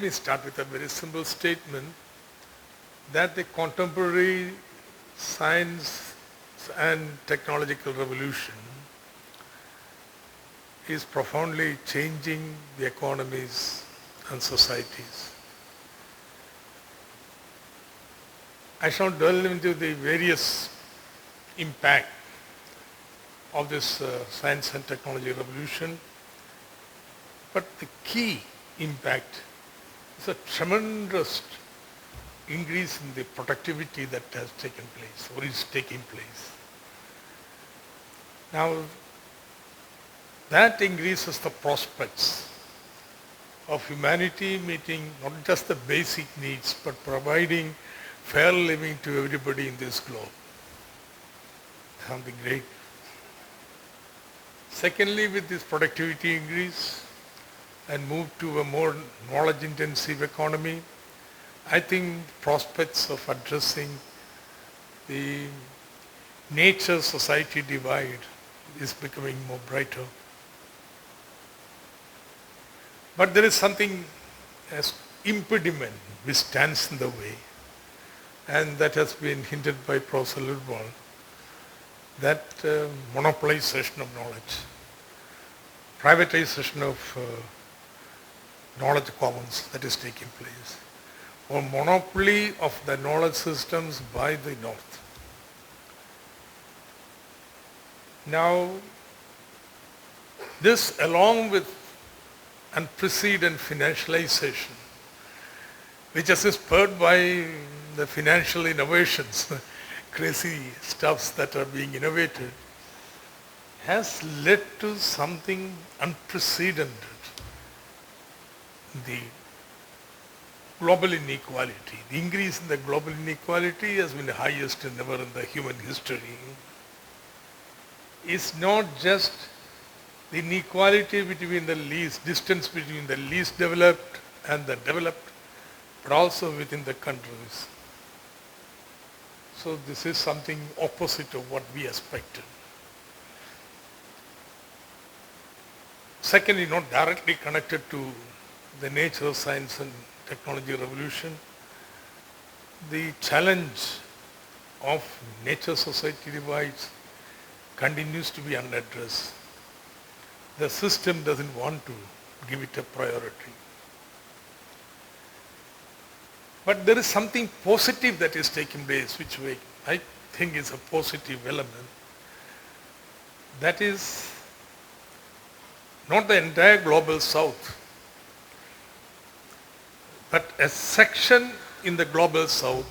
Let me start with a very simple statement that the contemporary science and technological revolution is profoundly changing the economies and societies. I shall delve into the various impact of this science and technology revolution, but the key impact is a tremendous increase in the productivity that has taken place or is taking place. Now, that increases the prospects of humanity meeting not just the basic needs, but providing fair living to everybody in this globe. Something great. Secondly, with this productivity increase and move to a more knowledge-intensive economy, I think prospects of addressing the nature-society divide is becoming more brighter. But there is something as impediment which stands in the way, and that has been hinted by Prof. That monopolization of knowledge, privatization of knowledge commons that is taking place, or monopoly of the knowledge systems by the North. Now, this along with unprecedented financialization, which is spurred by the financial innovations, crazy stuffs that are being innovated, has led to something unprecedented. The global inequality. The increase in the global inequality has been the highest ever in the human history. It's not just the inequality between the least, distance between the least developed and the developed, but also within the countries. So this is something opposite of what we expected. Secondly, not directly connected to the nature of science and technology revolution, the challenge of nature-society divides continues to be unaddressed. The system doesn't want to give it a priority. But there is something positive that is taking place, which I think is a positive element. That is not the entire global south, but a section in the global south.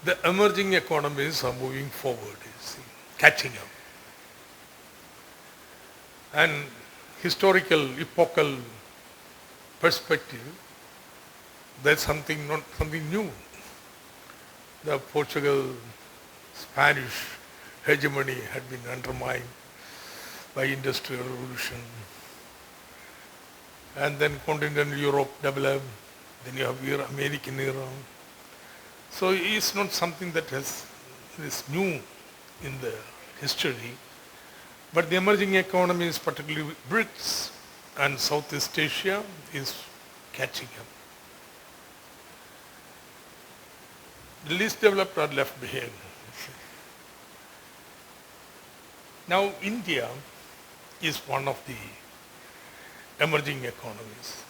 The emerging economies are moving forward, you see, catching up. And historical, epochal perspective, there's something new. The Portugal, Spanish hegemony had been undermined by industrial revolution. And then continental Europe developed, then you have American era. So it's not something that is new in the history, but the emerging economies, particularly BRICS and Southeast Asia, is catching up. The least developed are left behind. Now India is one of the emerging economies.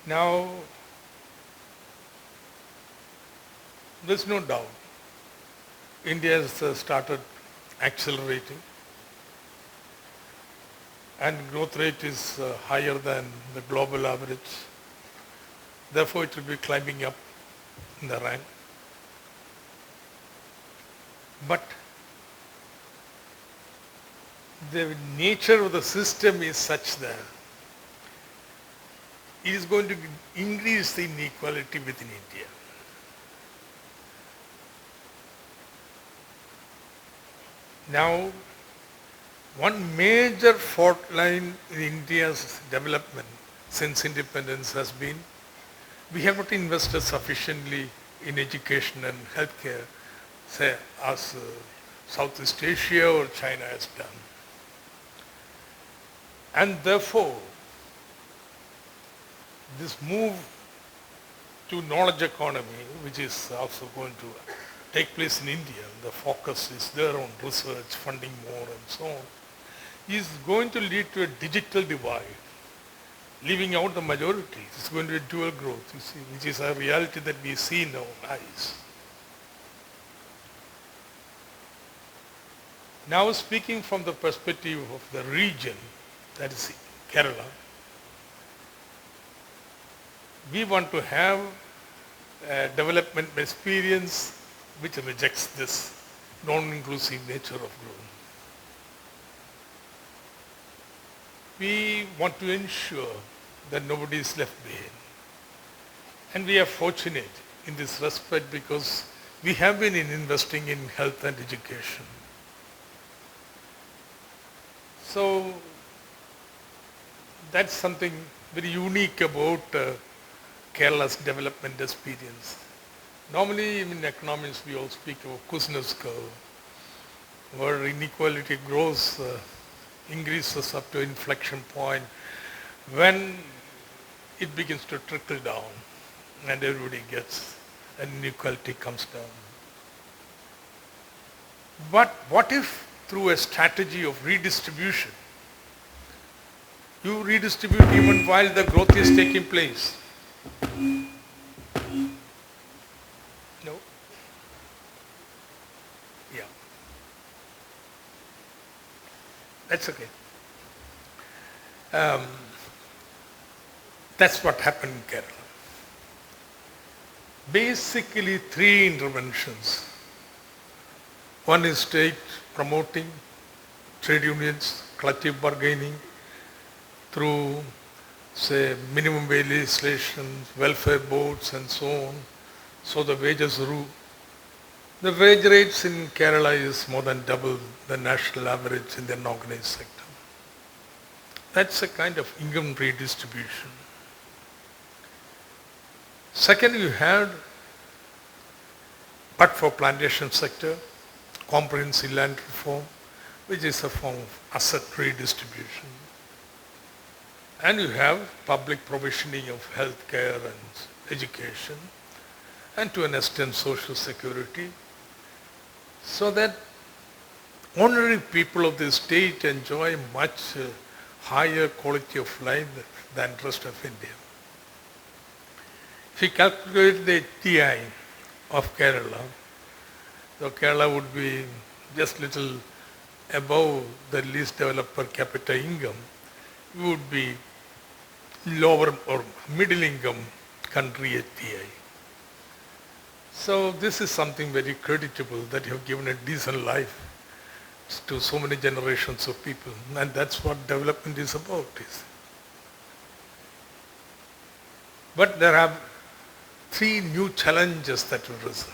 Now, there's no doubt India has started accelerating, and growth rate is higher than the global average. Therefore, it will be climbing up in the rank. But the nature of the system is such that it is going to increase the inequality within India. Now, one major fault line in India's development since independence has been we have not invested sufficiently in education and healthcare, say, as Southeast Asia or China has done. And therefore, this move to knowledge economy, which is also going to take place in India, the focus is there on research, funding more and so on, is going to lead to a digital divide, leaving out the majority. It's going to be dual growth, you see, which is a reality that we see in our eyes. Now speaking from the perspective of the region, that is Kerala, we want to have a development experience which rejects this non-inclusive nature of growth. We want to ensure that nobody is left behind. And we are fortunate in this respect because we have been investing in health and education. So that's something very unique about Kerala's development experience. Normally in economics we all speak of Kuznets curve, where inequality grows, increases up to inflection point when it begins to trickle down and everybody gets, and inequality comes down. But what if through a strategy of redistribution, you redistribute even while the growth is taking place? No? Yeah. That's okay. That's what happened in Kerala. Basically, three interventions. One is state promoting trade unions, collective bargaining through, say, minimum wage legislation, welfare boards and so on, so the wages grew. The wage rates in Kerala is more than double the national average in the unorganized sector. That's a kind of income redistribution. Second, you had, but for plantation sector, comprehensive land reform, which is a form of asset redistribution. And you have public provisioning of health care and education, and to an extent social security, so that ordinary people of the state enjoy much higher quality of life than the rest of India. If you calculate the TI of Kerala, so Kerala would be just little above the least developed per capita income. We would be lower or middle income country at TI. So this is something very creditable, that you have given a decent life to so many generations of people, and that's what development is about. But there are three new challenges that will arisen.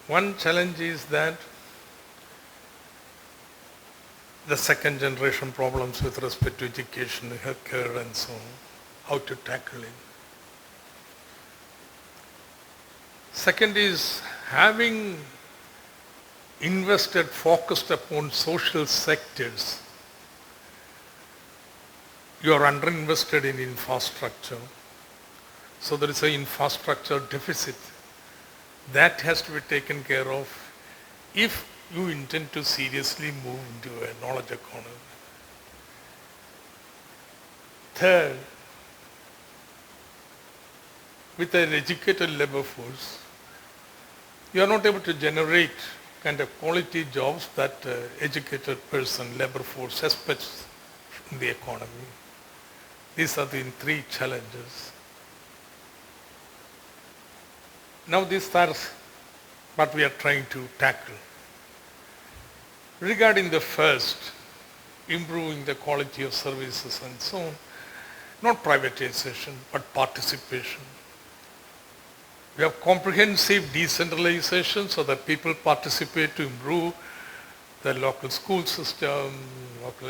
One challenge is that the second generation problems with respect to education, healthcare and so on, how to tackle it. Second is having invested, focused upon social sectors, you are underinvested in infrastructure. So there is an infrastructure deficit. That has to be taken care of if you intend to seriously move into a knowledge economy. Third, with an educated labor force, you are not able to generate kind of quality jobs that educated person, labor force expects from the economy. These are the three challenges. Now these are what we are trying to tackle. Regarding the first, improving the quality of services and so on, not privatization, but participation. We have comprehensive decentralization so that people participate to improve the local school system, local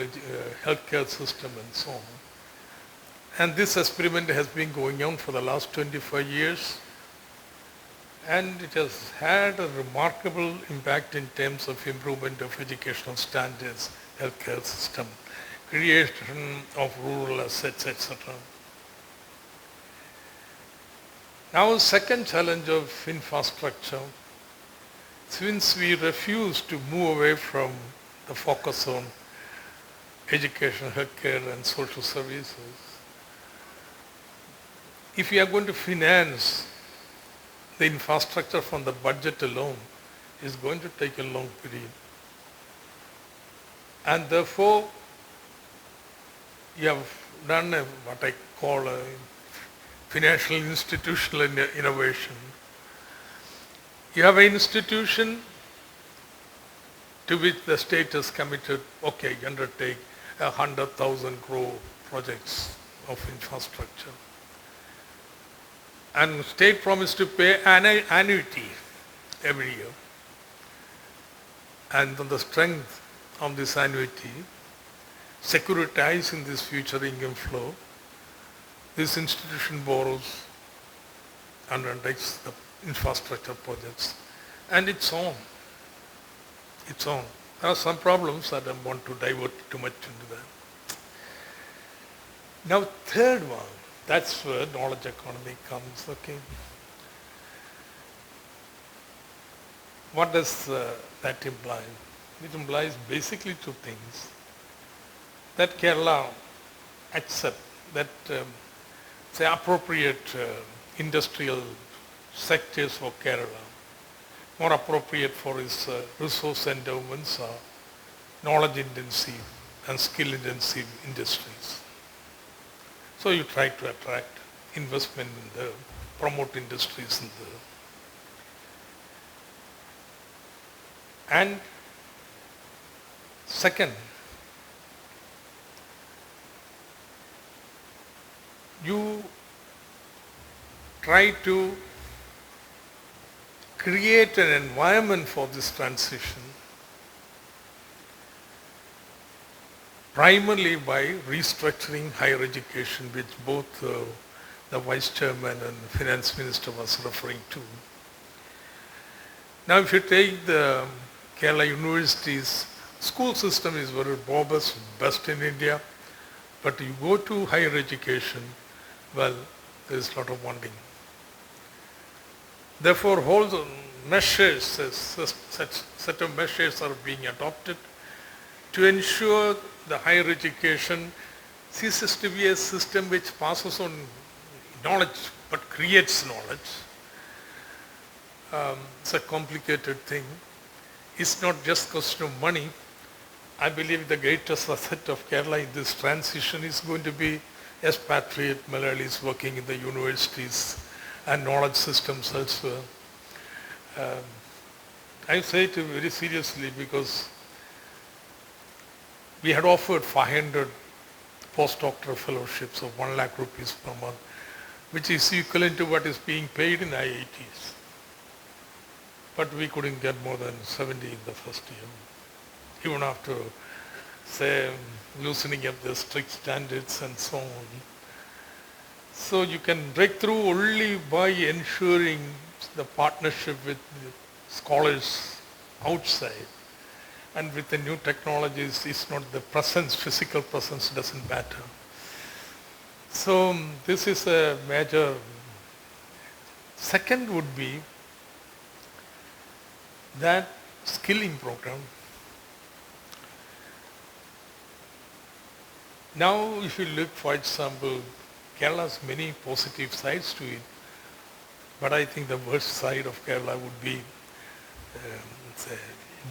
healthcare system and so on. And this experiment has been going on for the last 25 years. And it has had a remarkable impact in terms of improvement of educational standards, healthcare system, creation of rural assets, etc. Now, second challenge of infrastructure, since we refuse to move away from the focus on education, healthcare and social services, if we are going to finance the infrastructure from the budget alone, it's going to take a long period. And therefore, you have done what I call a financial institutional innovation. You have an institution to which the state has committed, okay, undertake 100,000 crore projects of infrastructure. And state promised to pay an annuity every year. And on the strength of this annuity, securitizing this future income flow, this institution borrows and undertakes the infrastructure projects. And it's on. It's on. There are some problems. I don't want to divert too much into that. Now, third one, that's where knowledge economy comes. Okay. What does that imply? It implies basically two things. That Kerala accept that say appropriate industrial sectors for Kerala, more appropriate for its resource endowments are knowledge intensive and skill intensive industries. So you try to attract investment in the, promote industries in the. And second, you try to create an environment for this transition primarily by restructuring higher education, which both the Vice Chairman and Finance Minister was referring to. Now if you take the Kerala University's school system is very robust, best in India, but you go to higher education, well, there is a lot of wanting. Therefore, whole measures, such set of measures are being adopted to ensure the higher education ceases to be a system which passes on knowledge but creates knowledge. It's a complicated thing. It's not just question of money. I believe the greatest asset of Kerala in this transition is going to be expatriate Malayalis working in the universities and knowledge systems elsewhere. I say it very seriously because we had offered 500 postdoctoral fellowships of 1 lakh rupees per month, which is equivalent to what is being paid in IITs. But we couldn't get more than 70 in the first year, even after, say, loosening up the strict standards and so on. So you can break through only by ensuring the partnership with the scholars outside. And with the new technologies, it's not the presence, physical presence doesn't matter. So this is a major. Second would be that skilling program. Now if you look, for example, Kerala has many positive sides to it, but I think the worst side of Kerala would be say,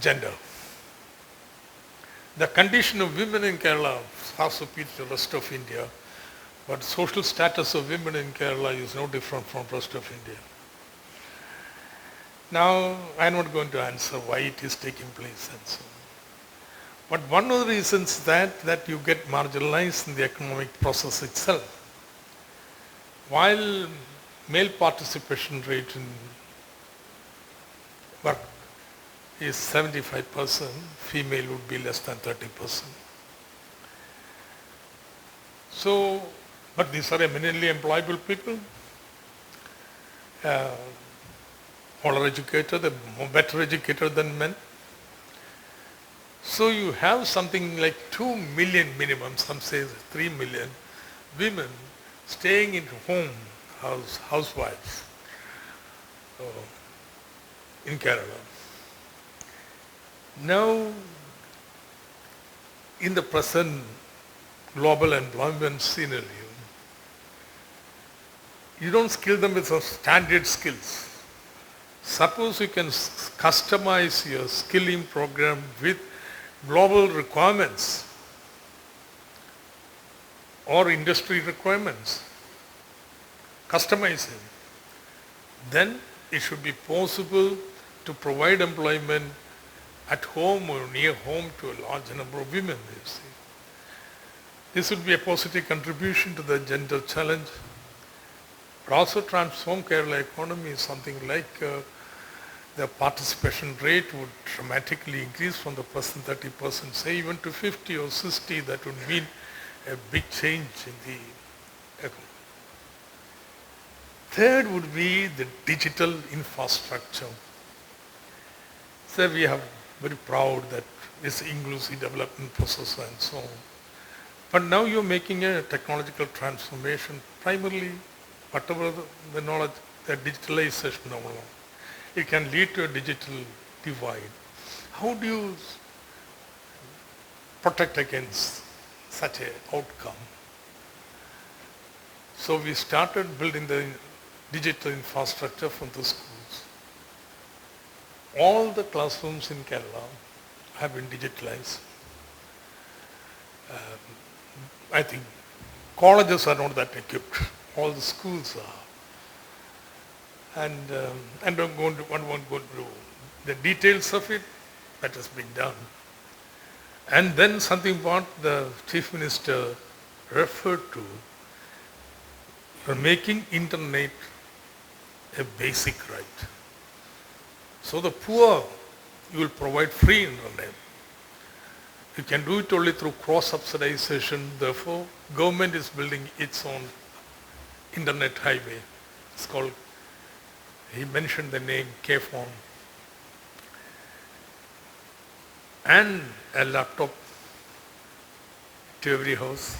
gender. The condition of women in Kerala far superior to the rest of India, but social status of women in Kerala is no different from the rest of India. Now, I'm not going to answer why it is taking place and so on. But one of the reasons that you get marginalized in the economic process itself. While male participation rate in work is 75%, female would be less than 30%. So, but these are eminently employable people, all are educated, they're better educated than men. So you have something like 2 million minimum, some say 3 million women staying in home, housewives in Kerala. Now, in the present global employment scenario, you don't skill them with some standard skills. Suppose you can customize your skilling program with global requirements or industry requirements, customize it. Then it should be possible to provide employment at home or near home to a large number of women, you see. This would be a positive contribution to the gender challenge, but also transform Kerala economy. Something like the participation rate would dramatically increase from the present 30%, say even to 50 or 60. That would mean a big change in the economy. Third would be the digital infrastructure. So we are very proud that this inclusive development process and so on. But now you're making a technological transformation, primarily whatever the knowledge, the digitalization of all. It can lead to a digital divide. How do you protect against such an outcome? So we started building the digital infrastructure from the schools. All the classrooms in Kerala have been digitalized. I think colleges are not that equipped. All the schools are. And I don't want to go through the details of it. That has been done. And then something what the Chief Minister referred to, making internet a basic right. So the poor, you will provide free internet. You can do it only through cross-subsidization. Therefore, government is building its own internet highway. It's called, he mentioned the name K-Phone. And a laptop to every house.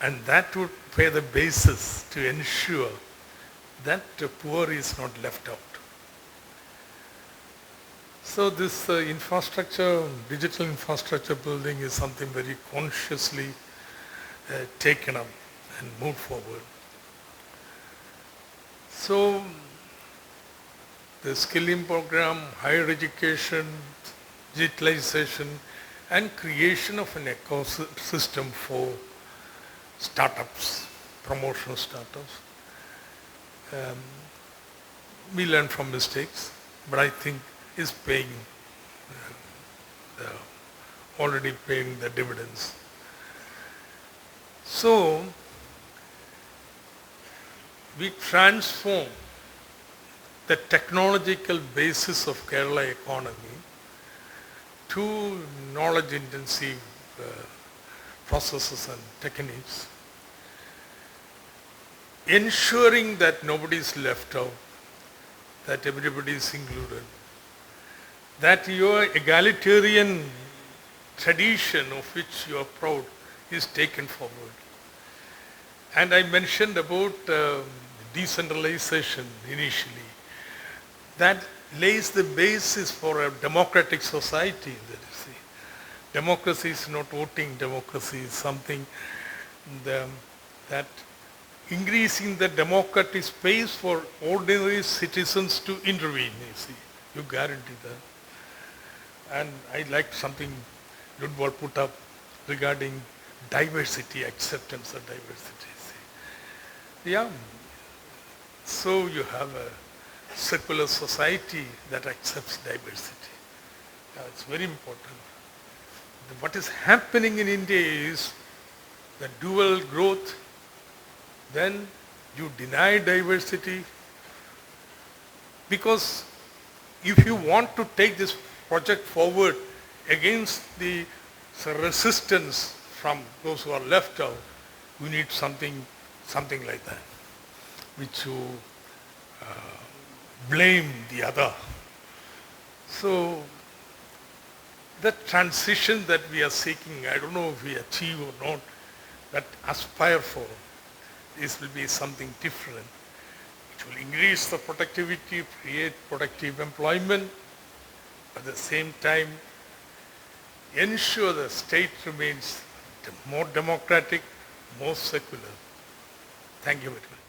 And that would pay the basis to ensure that the poor is not left out. So this infrastructure, digital infrastructure building is something very consciously taken up and moved forward. So the skilling program, higher education, digitalization, and creation of an ecosystem for startups, promotional startups. We learn from mistakes, but I think is paying, already paying the dividends. So we transform the technological basis of Kerala economy to knowledge intensive processes and techniques, ensuring that nobody is left out, that everybody is included, that your egalitarian tradition of which you are proud is taken forward. And I mentioned about decentralization initially. That lays the basis for a democratic society. That you see. Democracy is not voting, democracy is something that increasing the democratic space for ordinary citizens to intervene, you see. You guarantee that. And I liked something Ludwig put up regarding diversity, acceptance of diversity. See. Yeah. So you have a secular society that accepts diversity. It's very important. What is happening in India is the dual growth. Then you deny diversity, because if you want to take this project forward against the resistance from those who are left out, you need something like that, which you blame the other. So the transition that we are seeking, I don't know if we achieve or not, but aspire for, this will be something different. It will increase the productivity, create productive employment, at the same time ensure the state remains more democratic, more secular. Thank you very much.